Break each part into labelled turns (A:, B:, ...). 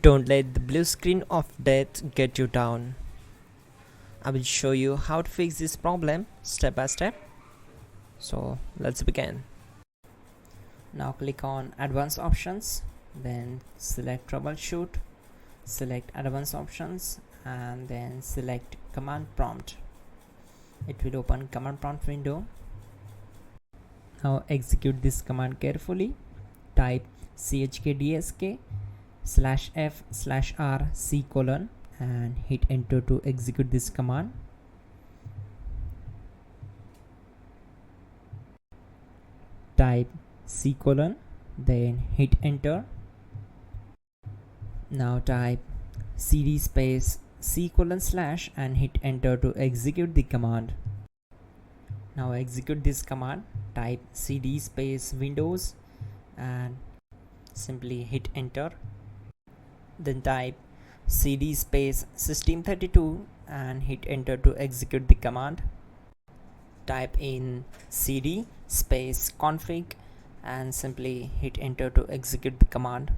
A: Don't let the blue screen of death get you down. I will show you how to fix this problem step by step. So let's begin. Now click on Advanced Options, then select Troubleshoot, select Advanced Options, and then select Command Prompt. It will open Command Prompt window. Now execute this command carefully. Type chkdsk/f/r/c: and hit enter to execute this command. Type c:, then hit enter. Now type cd space c:/ and hit enter to execute the command. Now execute this command. Type cd space Windows and simply hit enter. Then type cd space system32 and hit enter to execute the command. Type in cd space config and simply hit enter to execute the command.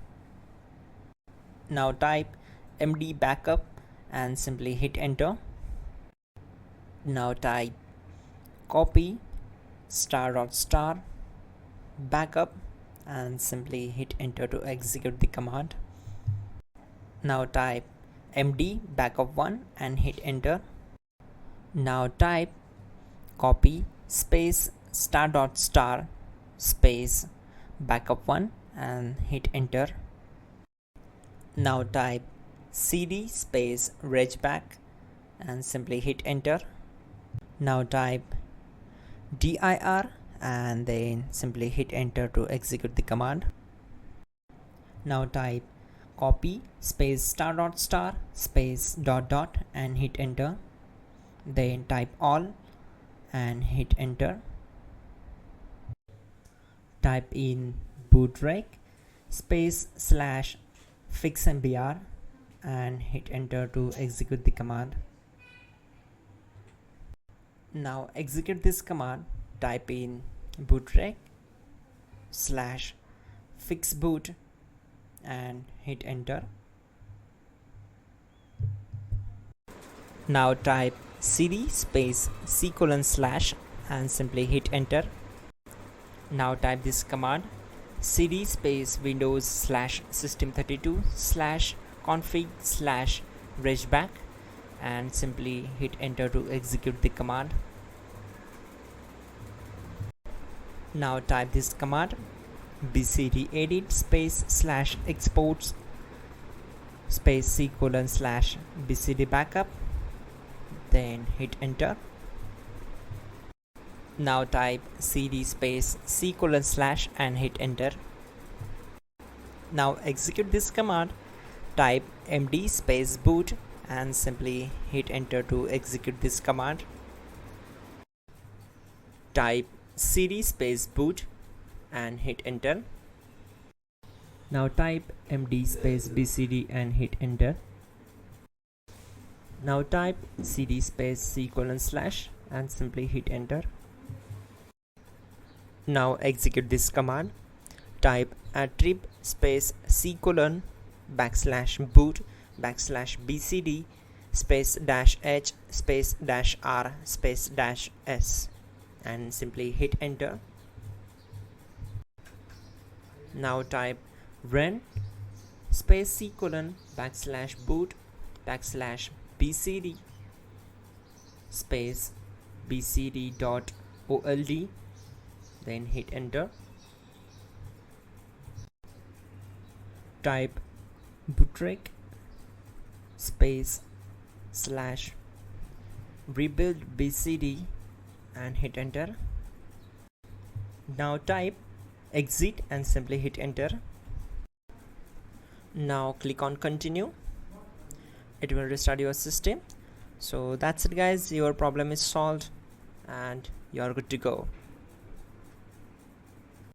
A: Now type md backup and simply hit enter. Now type copy *** backup and simply hit enter to execute the command. Now type md backup1 and hit enter. Now type copy space ** space backup1 and hit enter. Now type cd space regback and simply hit enter. Now type dir and then simply hit enter to execute the command. Now type copy space ** space ... and hit enter. Then type all and hit enter. Type in bootrec space /fixmbr and hit enter to execute the command. Now execute this command. Type in bootrec /fixboot and hit enter. Now type cd space c:/ and simply hit enter. Now type this command cd space Windows /system32/config/regback and simply hit enter to execute the command. Now type this command bcdedit space /exports space c:/ bcd backup, then hit enter. Now type cd space c:/ and hit enter. Now execute this command. Type md space boot and simply hit enter to execute this command. Type cd space boot and hit enter. Now type md space bcd and hit enter. Now type cd space c:/ and simply hit enter. Now execute this command. Type attrib space c:/ \boot \bcd space -h space -r space -s and simply hit enter. Now type run space c:/ \boot \bcd space bcd.old, then hit enter. Type bootrec space /rebuildbcd and hit enter. Now type exit and simply hit enter. Now click on continue. It will restart your system. So that's it guys, your problem is solved and you are good to go.